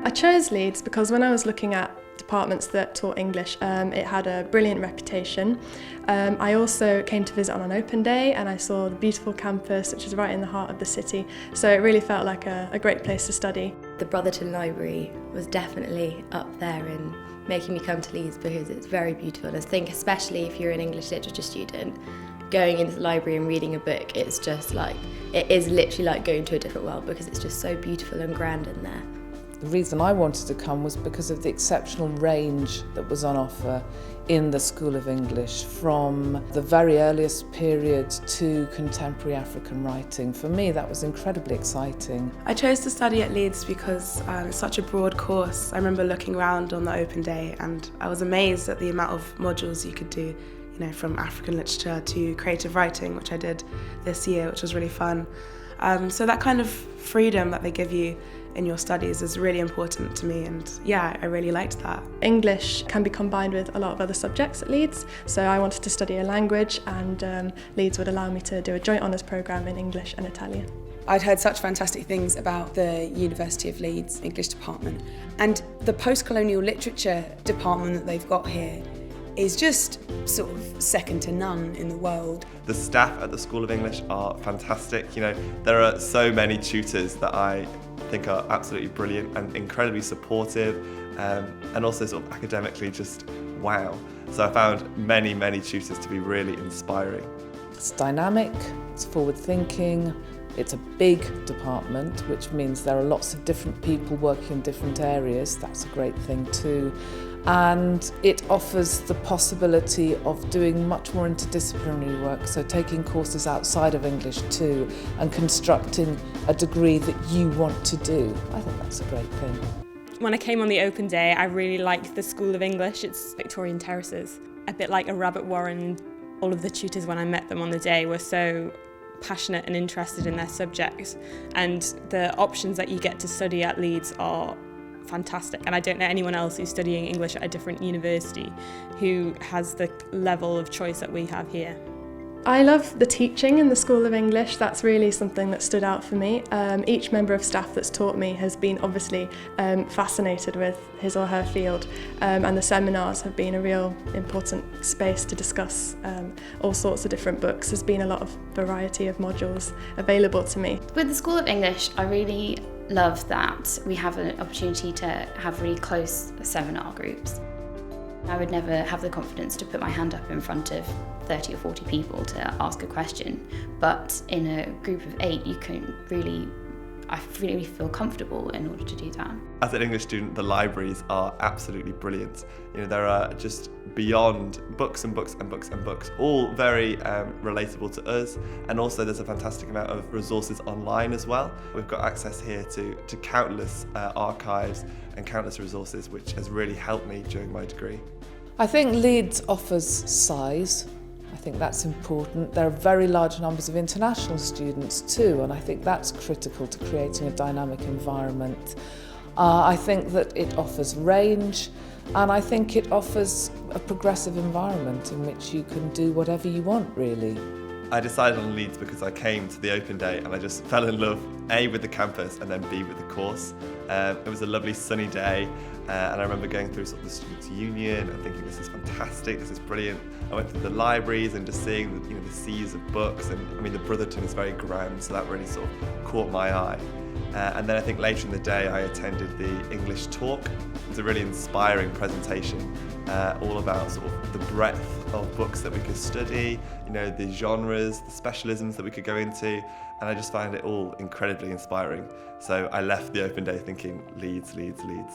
I chose Leeds because when I was looking at departments that taught English, it had a brilliant reputation. I also came to visit on an open day and I saw the beautiful campus, which is right in the heart of the city, so it really felt like a great place to study. The Brotherton Library was definitely up there in making me come to Leeds because it's very beautiful, and I think especially if you're an English literature student, going into the library and reading a book, it's just like, it is literally like going to a different world because it's just so beautiful and grand in there. The reason I wanted to come was because of the exceptional range that was on offer in the School of English, from the very earliest period to contemporary African writing. For me, that was incredibly exciting. I chose to study at Leeds because it's such a broad course. I remember looking around on the open day and I was amazed at the amount of modules you could do, from African literature to creative writing, which I did this year, which was really fun. So that kind of freedom that they give you in your studies is really important to me, and yeah, I really liked that. English can be combined with a lot of other subjects at Leeds, so I wanted to study a language, and Leeds would allow me to do a joint honours programme in English and Italian. I'd heard such fantastic things about the University of Leeds English department, and the post-colonial literature department that they've got here is just sort of second to none in the world. The staff at the School of English are fantastic. There are so many tutors that I think are absolutely brilliant and incredibly supportive, and also sort of academically just wow. So I found many tutors to be really inspiring. It's dynamic, it's forward-thinking, it's a big department, which means there are lots of different people working in different areas. That's a great thing too. And it offers the possibility of doing much more interdisciplinary work, so taking courses outside of English too, and constructing a degree that you want to do. I think that's a great thing. When I came on the open day, I really liked the School of English. It's Victorian terraces, a bit like a rabbit warren. All of the tutors, when I met them on the day, were so passionate and interested in their subjects, and the options that you get to study at Leeds are fantastic, and I don't know anyone else who's studying English at a different university who has the level of choice that we have here. I love the teaching in the School of English. That's really something that stood out for me. Each member of staff that's taught me has been obviously fascinated with his or her field, and the seminars have been a real important space to discuss all sorts of different books. There's been a lot of variety of modules available to me. With the School of English, I really love that we have an opportunity to have really close seminar groups. I would never have the confidence to put my hand up in front of 30 or 40 people to ask a question, but in a group of 8 I really feel comfortable in order to do that. As an English student, the libraries are absolutely brilliant. There are just beyond books and books and books and books, all very relatable to us, and also there's a fantastic amount of resources online as well. We've got access here to countless archives and countless resources, which has really helped me during my degree. I think Leeds offers size. I think that's important. There are very large numbers of international students too, and I think that's critical to creating a dynamic environment. I think that it offers range, and I think it offers a progressive environment in which you can do whatever you want, really. I decided on Leeds because I came to the open day and I just fell in love, A, with the campus and then B, with the course. It was a lovely sunny day, and I remember going through sort of the Students' Union and thinking, this is fantastic, this is brilliant. I went through the libraries and just seeing the seas of books, and the Brotherton is very grand, so that really sort of caught my eye. And then I think later in the day I attended the English talk. It was a really inspiring presentation, all about sort of the breadth of books that we could study, the genres, the specialisms that we could go into, and I just found it all incredibly inspiring. So I left the open day thinking, Leeds, Leeds, Leeds.